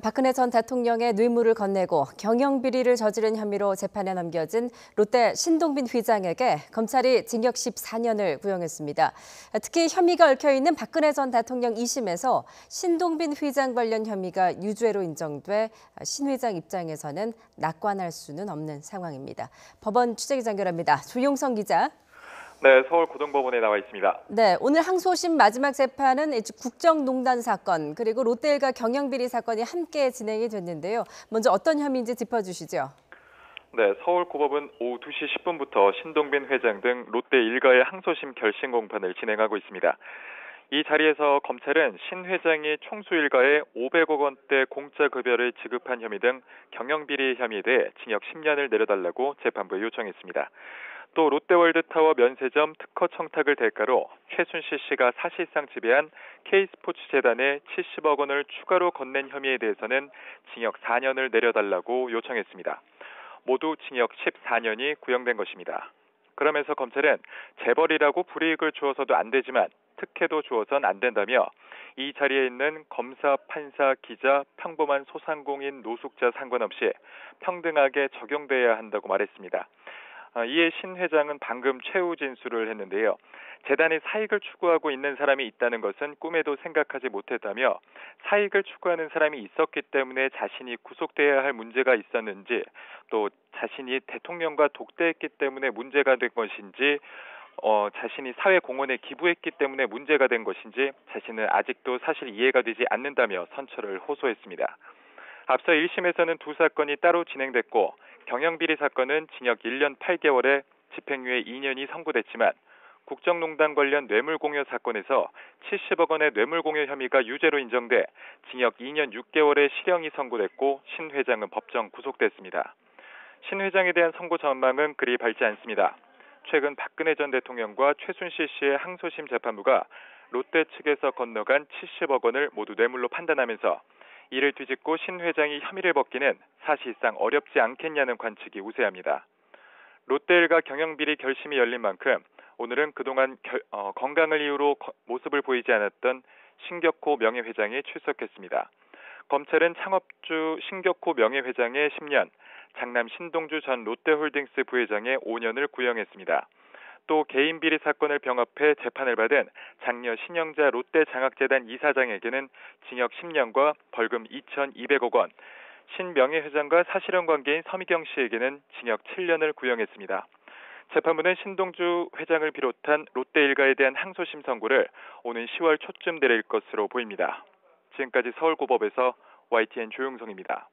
박근혜 전 대통령의 뇌물을 건네고 경영비리를 저지른 혐의로 재판에 넘겨진 롯데 신동빈 회장에게 검찰이 징역 14년을 구형했습니다. 특히 혐의가 얽혀있는 박근혜 전 대통령 2심에서 신동빈 회장 관련 혐의가 유죄로 인정돼 신 회장 입장에서는 낙관할 수는 없는 상황입니다. 법원 취재기자 연결합니다. 조용성 기자. 네, 서울 고등법원에 나와 있습니다. 네, 오늘 항소심 마지막 재판은 국정농단 사건 그리고 롯데일가 경영비리 사건이 함께 진행이 됐는데요. 먼저 어떤 혐의인지 짚어주시죠. 네, 서울고법은 오후 2시 10분부터 신동빈 회장 등 롯데 일가의 항소심 결심 공판을 진행하고 있습니다. 이 자리에서 검찰은 신 회장이 총수 일가에 500억 원대 공짜 급여를 지급한 혐의 등 경영비리 혐의에 대해 징역 10년을 내려달라고 재판부에 요청했습니다. 또 롯데월드타워 면세점 특허 청탁을 대가로 최순실 씨가 사실상 지배한 K스포츠재단에 70억 원을 추가로 건넨 혐의에 대해서는 징역 4년을 내려달라고 요청했습니다. 모두 징역 14년이 구형된 것입니다. 그러면서 검찰은 재벌이라고 불이익을 주어서도 안 되지만 특혜도 주어선 안 된다며 이 자리에 있는 검사, 판사, 기자, 평범한 소상공인, 노숙자 상관없이 평등하게 적용돼야 한다고 말했습니다. 이에 신 회장은 방금 최후 진술을 했는데요. 재단이 사익을 추구하고 있는 사람이 있다는 것은 꿈에도 생각하지 못했다며 사익을 추구하는 사람이 있었기 때문에 자신이 구속돼야 할 문제가 있었는지 또 자신이 대통령과 독대했기 때문에 문제가 된 것인지 자신이 사회 공헌에 기부했기 때문에 문제가 된 것인지 자신은 아직도 사실 이해가 되지 않는다며 선처를 호소했습니다. 앞서 1심에서는 두 사건이 따로 진행됐고 경영비리 사건은 징역 1년 8개월에 집행유예 2년이 선고됐지만 국정농단 관련 뇌물공여 사건에서 70억 원의 뇌물공여 혐의가 유죄로 인정돼 징역 2년 6개월의 실형이 선고됐고 신 회장은 법정 구속됐습니다. 신 회장에 대한 선고 전망은 그리 밝지 않습니다. 최근 박근혜 전 대통령과 최순실 씨의 항소심 재판부가 롯데 측에서 건너간 70억 원을 모두 뇌물로 판단하면서 이를 뒤집고 신 회장이 혐의를 벗기는 사실상 어렵지 않겠냐는 관측이 우세합니다. 롯데일가 경영비리 결심이 열린 만큼 오늘은 그동안 건강을 이유로 모습을 보이지 않았던 신격호 명예회장이 출석했습니다. 검찰은 창업주 신격호 명예회장의 10년, 장남 신동주 전 롯데홀딩스 부회장의 5년을 구형했습니다. 또 개인 비리 사건을 병합해 재판을 받은 장녀 신영자 롯데장학재단 이사장에게는 징역 10년과 벌금 2,200억 원, 신 명예회장과 사실혼 관계인 서미경 씨에게는 징역 7년을 구형했습니다. 재판부는 신동주 회장을 비롯한 롯데 일가에 대한 항소심 선고를 오는 10월 초쯤 내릴 것으로 보입니다. 지금까지 서울고법에서 YTN 조용성입니다.